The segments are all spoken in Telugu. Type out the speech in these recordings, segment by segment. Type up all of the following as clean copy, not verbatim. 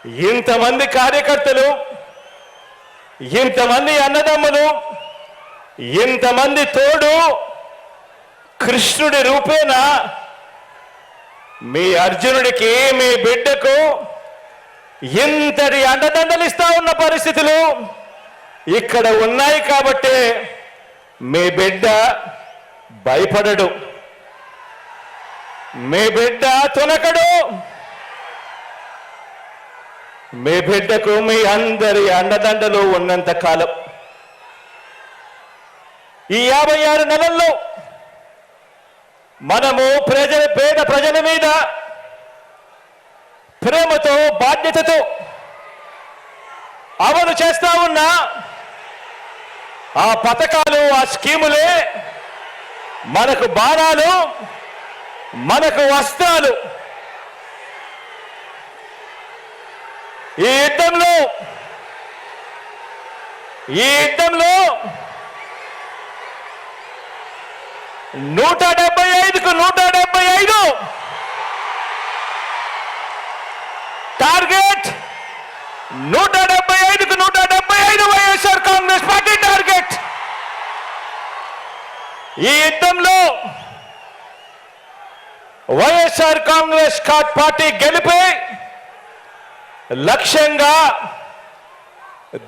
ఇంతమంది కార్యకర్తలు, ఇంతమంది అన్నదమ్ములు, ఇంతమంది తోడు కృష్ణుడి రూపేణ మీ అర్జునుడికి, మీ బిడ్డకు ఇంతటి అండదండలు ఇస్తా ఉన్న పరిస్థితులు ఇక్కడ ఉన్నాయి కాబట్టి మీ బిడ్డ భయపడడు, మీ బిడ్డ తునకడు. మీ బిడ్డకు మీ అందరి అండదండలు ఉన్నంత కాలం ఈ 56 నెలల్లో మనము పేద ప్రజల మీద ప్రేమతో, బాధ్యతతో అమలు చేస్తా ఉన్న ఆ పథకాలు, ఆ స్కీములే మనకు బాణాలు, మనకు వస్త్రాలు. ఈ యుద్ధంలో 175కు 175 టార్గెట్, 175కు 175 వైఎస్ఆర్ కాంగ్రెస్ పార్టీ టార్గెట్. ఈ యుద్ధంలో వైఎస్ఆర్ కాంగ్రెస్ పార్టీ గెలిపే లక్ష్యంగా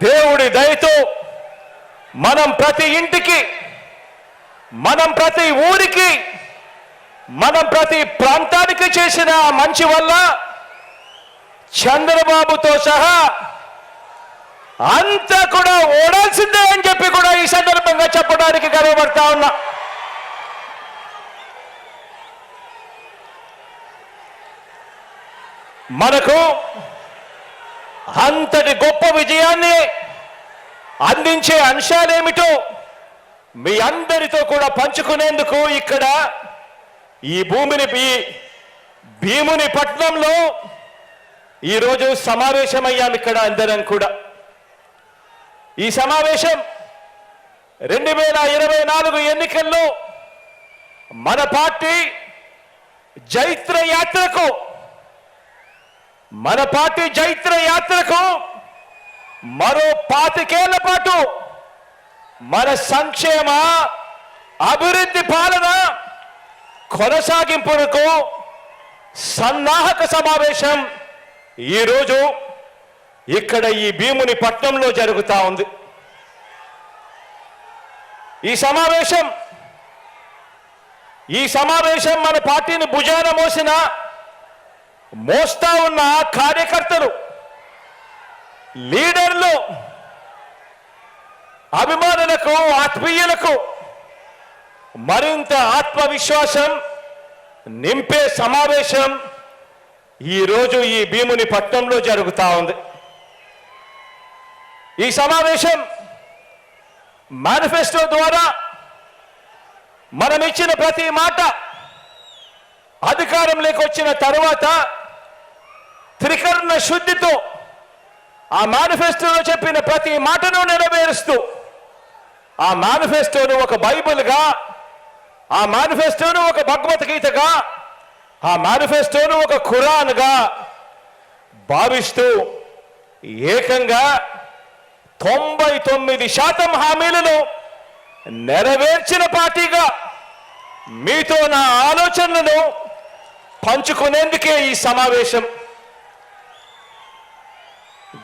దేవుడి దయతో మనం ప్రతి ఇంటికి, మనం ప్రతి ఊరికి, మనం ప్రతి ప్రాంతానికి చేసిన మంచి వల్ల చంద్రబాబుతో సహా అంతా కూడా ఓడాల్సిందే అని చెప్పి కూడా ఈ సందర్భంగా చెప్పడానికి గర్వపడతా ఉన్నా. మనకు అంతటి గొప్ప విజయాన్ని అందించే అంశాలేమిటో మీ అందరితో కూడా పంచుకునేందుకు ఇక్కడ ఈ భీముని పట్నంలో ఈరోజు సమావేశమయ్యాం. ఇక్కడ అందరం కూడా ఈ సమావేశం 2024 ఎన్నికల్లో మన పార్టీ జైత్ర యాత్రకు మరో 25 ఏళ్ల పాటు మన సంక్షేమ అభివృద్ధి పాలన కొనసాగింపునకు సన్నాహక సమావేశం ఈరోజు ఇక్కడ ఈ భీముని పట్నంలో జరుగుతూ ఉంది. ఈ సమావేశం మన పార్టీని భుజాన మోస్తా ఉన్న కార్యకర్తలు, లీడర్లు, అభిమానులకు, ఆత్మీయులకు మరింత ఆత్మవిశ్వాసం నింపే సమావేశం ఈరోజు ఈ భీముని పట్నంలో జరుగుతూ ఉంది. ఈ సమావేశం మేనిఫెస్టో ద్వారా మనం ఇచ్చిన ప్రతి మాట అధికారంలోకి వచ్చిన తరువాత త్రికరణ శుద్ధితో ఆ మేనిఫెస్టోలో చెప్పిన ప్రతి మాటను నెరవేరుస్తూ, ఆ మేనిఫెస్టోను ఒక బైబిల్గా, ఆ మేనిఫెస్టోను ఒక భగవద్గీతగా, ఆ మేనిఫెస్టోను ఒక ఖురాన్గా భావిస్తూ ఏకంగా 99% హామీలను నెరవేర్చిన పార్టీగా మీతో నా ఆలోచనలను పంచుకునేందుకే ఈ సమావేశం.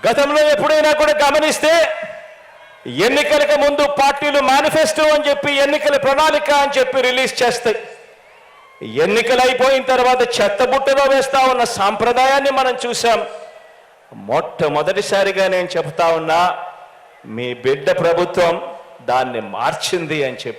గతంలో ఎప్పుడైనా కూడా గమనిస్తే ఎన్నికలకు ముందు పార్టీలు మేనిఫెస్టో అని చెప్పి, ఎన్నికల ప్రణాళిక అని చెప్పి రిలీజ్ చేస్తాయి. ఎన్నికలు అయిపోయిన తర్వాత చెత్తబుట్టలో వేస్తా ఉన్న సాంప్రదాయాన్ని మనం చూసాం. మొట్టమొదటిసారిగా నేను చెప్తా ఉన్నా, మీ బిడ్డ ప్రభుత్వం దాన్ని మార్చింది అని చెప్పి.